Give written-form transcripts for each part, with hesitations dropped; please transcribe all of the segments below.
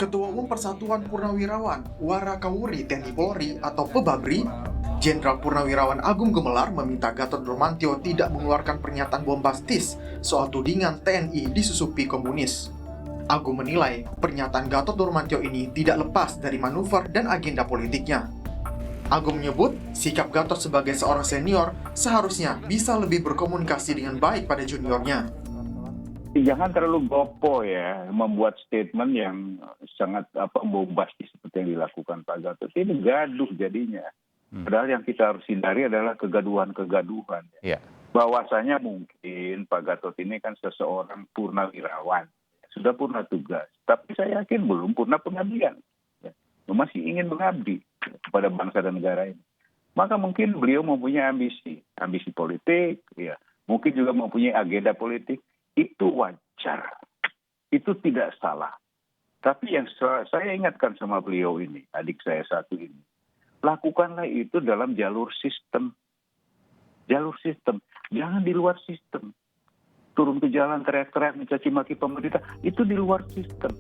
Ketua Umum Persatuan Purnawirawan Warakawuri TNI Polri atau Pebabri, Jenderal Purnawirawan Agung Gemelar meminta Gatot Nurmantio tidak mengeluarkan pernyataan bombastis soal tudingan TNI disusupi komunis. Agung menilai pernyataan Gatot Nurmantio ini tidak lepas dari manuver dan agenda politiknya. Agung menyebut sikap Gatot sebagai seorang senior seharusnya bisa lebih berkomunikasi dengan baik pada juniornya. Jangan terlalu gopoh ya, membuat statement yang sangat bombastis seperti yang dilakukan Pak Gatot. Ini gaduh jadinya. Padahal yang kita harus hindari adalah kegaduhan-kegaduhan. Ya. Bahwasanya mungkin Pak Gatot ini kan seseorang purnawirawan, sudah purna tugas. Tapi saya yakin belum purna pengabdian. Ya. Masih ingin mengabdi kepada bangsa dan negara ini. Maka mungkin beliau mempunyai ambisi politik, ya. Mungkin juga mempunyai agenda politik. Itu wajar, itu tidak salah. Tapi yang saya ingatkan sama beliau ini, adik saya satu ini, lakukanlah itu dalam jalur sistem. Jalur sistem, jangan di luar sistem. Turun ke jalan teriak-teriak mencaci maki pemerintah, itu di luar sistem.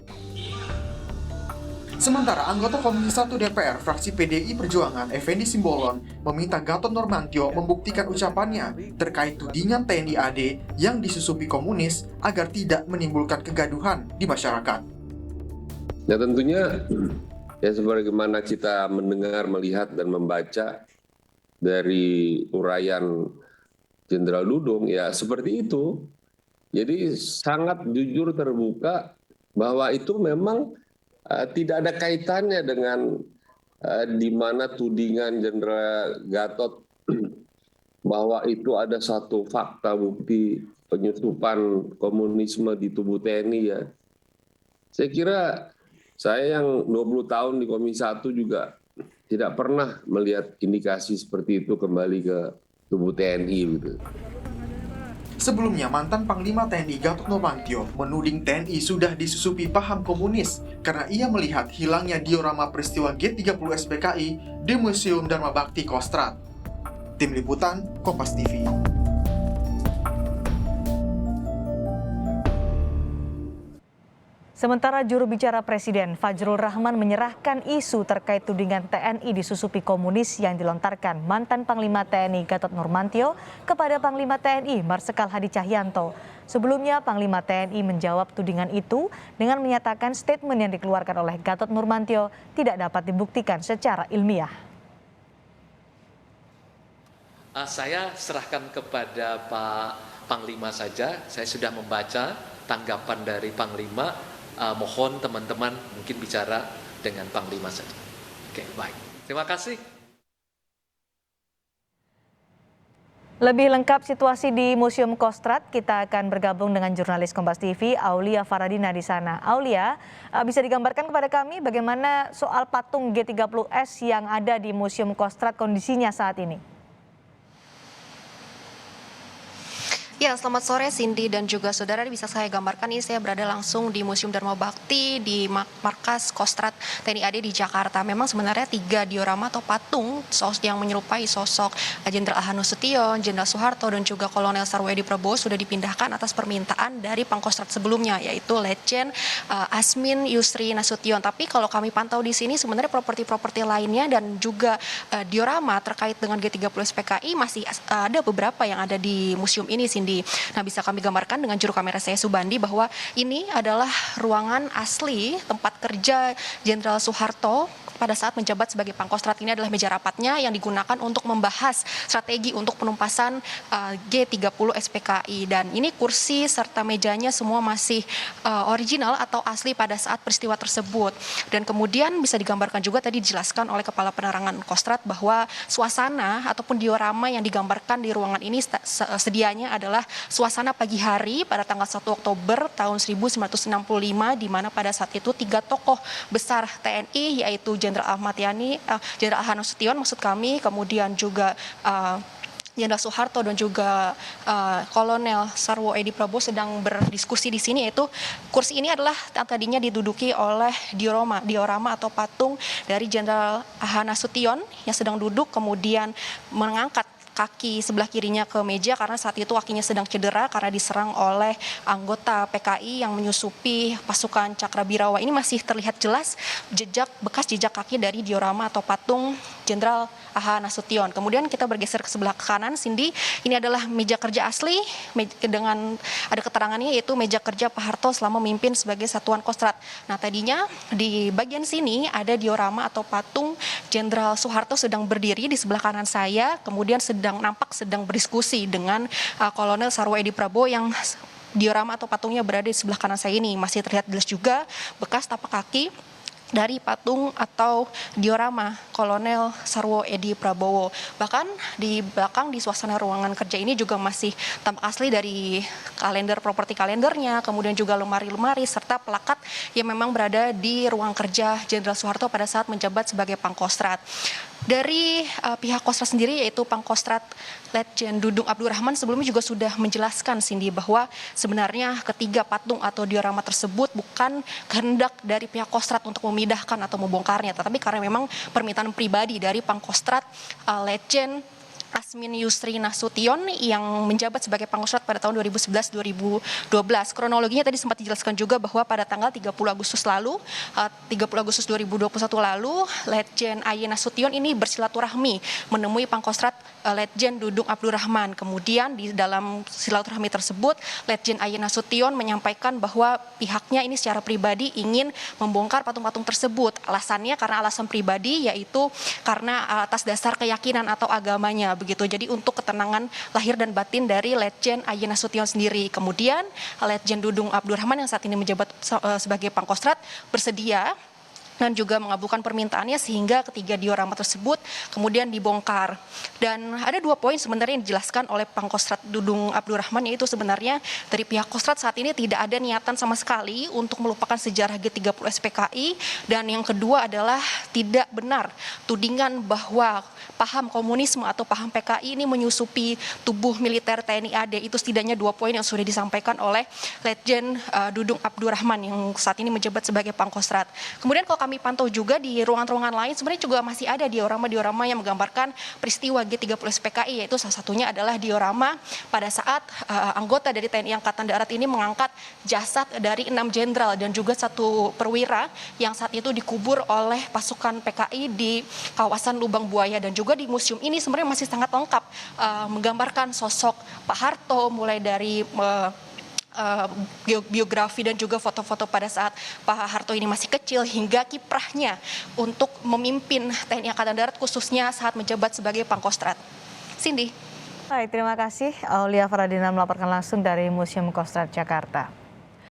Sementara anggota Komisi 1 DPR fraksi PDI Perjuangan Effendi Simbolon meminta Gatot Nurmantio membuktikan ucapannya terkait tudingan TNI AD yang disusupi komunis agar tidak menimbulkan kegaduhan di masyarakat. Ya tentunya ya sebagaimana kita mendengar, melihat dan membaca dari uraian Jenderal Dudung ya seperti itu. Jadi sangat jujur terbuka bahwa itu memang tidak ada kaitannya dengan di mana tudingan Jenderal Gatot bahwa itu ada satu fakta bukti penyusupan komunisme di tubuh TNI ya. Saya kira saya yang 20 tahun di Komisi 1 juga tidak pernah melihat indikasi seperti itu kembali ke tubuh TNI gitu. Sebelumnya, mantan Panglima TNI Gatot Nurmantio menuding TNI sudah disusupi paham komunis karena ia melihat hilangnya diorama peristiwa G30 SPKI di Museum Dharma Bakti Kostrad. Tim Liputan, Kompas TV. Sementara juru bicara Presiden Fajrul Rahman menyerahkan isu terkait tudingan TNI disusupi komunis yang dilontarkan mantan Panglima TNI Gatot Nurmantio kepada Panglima TNI Marsikal Hadi Cahyanto. Sebelumnya Panglima TNI menjawab tudingan itu dengan menyatakan statement yang dikeluarkan oleh Gatot Nurmantio tidak dapat dibuktikan secara ilmiah. Saya serahkan kepada Pak Panglima saja. Saya sudah membaca tanggapan dari Panglima. Mohon teman-teman mungkin bicara dengan Panglima saja. Oke, baik. Terima kasih. Lebih lengkap situasi di Museum Kostrad, kita akan bergabung dengan jurnalis Kompas TV, Aulia Faradina di sana. Aulia, bisa digambarkan kepada kami bagaimana soal patung G30S yang ada di Museum Kostrad kondisinya saat ini? Ya, selamat sore Cindy dan juga saudara, bisa saya gambarkan ini saya berada langsung di Museum Dharma Bakti di markas Kostrad TNI AD di Jakarta. Memang sebenarnya 3 diorama atau patung yang menyerupai sosok Jenderal Ahanu Sution, Jenderal Soeharto dan juga Kolonel Sarwo Edi Prabowo sudah dipindahkan atas permintaan dari Pangkostrat sebelumnya, yaitu Letjen Asmin Yusri Nasution. Tapi kalau kami pantau di sini sebenarnya properti-properti lainnya dan juga diorama terkait dengan G30 SPKI masih ada beberapa yang ada di museum ini, Cindy. Nah, bisa kami gambarkan dengan juru kamera saya Subandi bahwa ini adalah ruangan asli tempat kerja Jenderal Soeharto pada saat menjabat sebagai Pangkostrat. Ini adalah meja rapatnya yang digunakan untuk membahas strategi untuk penumpasan G30 SPKI. Dan ini kursi serta mejanya semua masih original atau asli pada saat peristiwa tersebut. Dan kemudian bisa digambarkan juga tadi dijelaskan oleh Kepala Penerangan Kostrad bahwa suasana ataupun diorama yang digambarkan di ruangan ini sedianya adalah suasana pagi hari pada tanggal 1 Oktober tahun 1965, di mana pada saat itu 3 tokoh besar TNI yaitu Jenderal Ahmad Yani, Jenderal Ahanu Sution maksud kami, kemudian juga Jenderal Soeharto dan juga Kolonel Sarwo Edi Prabowo sedang berdiskusi di sini, yaitu kursi ini adalah yang tadinya diduduki oleh diorama atau patung dari Jenderal Ahanu Sution yang sedang duduk kemudian mengangkat kaki sebelah kirinya ke meja karena saat itu kakinya sedang cedera karena diserang oleh anggota PKI yang menyusupi pasukan Cakrabirawa. Ini masih terlihat jelas bekas jejak kaki dari diorama atau patung Jenderal A.H. Nasution. Kemudian kita bergeser ke sebelah kanan, Cindy. Ini adalah meja kerja asli dengan ada keterangannya yaitu meja kerja Pak Harto selama memimpin sebagai satuan Kostrad. Nah, tadinya di bagian sini ada diorama atau patung Jenderal Soeharto sedang berdiri di sebelah kanan saya, kemudian nampak sedang berdiskusi dengan Kolonel Sarwo Edi Prabowo yang diorama atau patungnya berada di sebelah kanan saya ini. Masih terlihat jelas juga bekas tapak kaki dari patung atau diorama Kolonel Sarwo Edi Prabowo. Bahkan di belakang di suasana ruangan kerja ini juga masih tampak asli dari properti kalendernya, kemudian juga lemari-lemari serta plakat yang memang berada di ruang kerja Jenderal Soeharto pada saat menjabat sebagai Pangkostrat. Dari pihak Kostrad sendiri yaitu Pangkostrat Letjen Dudung Abdurrahman sebelumnya juga sudah menjelaskan, Cindy, bahwa sebenarnya ketiga patung atau diorama tersebut bukan kehendak dari pihak Kostrad untuk memindahkan atau membongkarnya, tetapi karena memang permintaan pribadi dari Pangkostrat Letjen Asmin Yusri Nasution yang menjabat sebagai Pangkostrat pada tahun 2011-2012. Kronologinya tadi sempat dijelaskan juga bahwa pada tanggal 30 Agustus 2021 lalu, Letjen A.Y. Nasution ini bersilaturahmi menemui Pangkostrat Letjen Dudung Abdurrahman. Kemudian di dalam silaturahmi tersebut, Letjen A.Y. Nasution menyampaikan bahwa pihaknya ini secara pribadi ingin membongkar patung-patung tersebut. Alasannya karena alasan pribadi, yaitu karena atas dasar keyakinan atau agamanya. Begitu. Jadi untuk ketenangan lahir dan batin dari Letjen A.Y. Nasution sendiri. Kemudian Letjen Dudung Abdurrahman yang saat ini menjabat sebagai Pangkostrat bersedia dan juga mengabulkan permintaannya sehingga ketiga diorama tersebut kemudian dibongkar. Dan ada 2 poin sebenarnya yang dijelaskan oleh Pangkostrat Dudung Abdurrahman, yaitu sebenarnya dari pihak Kostrad saat ini tidak ada niatan sama sekali untuk melupakan sejarah G30 SPKI, dan yang kedua adalah tidak benar tudingan bahwa paham komunisme atau paham PKI ini menyusupi tubuh militer TNI AD. Itu setidaknya 2 poin yang sudah disampaikan oleh Letjen Dudung Abdurrahman yang saat ini menjabat sebagai Pangkostrat. Kemudian kalau kami pantau juga di ruangan-ruangan lain sebenarnya juga masih ada diorama-diorama yang menggambarkan peristiwa G30 SPKI, yaitu salah satunya adalah diorama pada saat anggota dari TNI Angkatan Darat ini mengangkat jasad dari 6 jenderal dan juga 1 perwira yang saat itu dikubur oleh pasukan PKI di kawasan Lubang Buaya. Dan juga di museum ini sebenarnya masih sangat lengkap menggambarkan sosok Pak Harto, mulai dari biografi dan juga foto-foto pada saat Pak Harto ini masih kecil hingga kiprahnya untuk memimpin TNI Angkatan Darat khususnya saat menjabat sebagai Pangkostrat. Cindy. Baik, terima kasih Aulia Faradina melaporkan langsung dari Museum Kostrad Jakarta.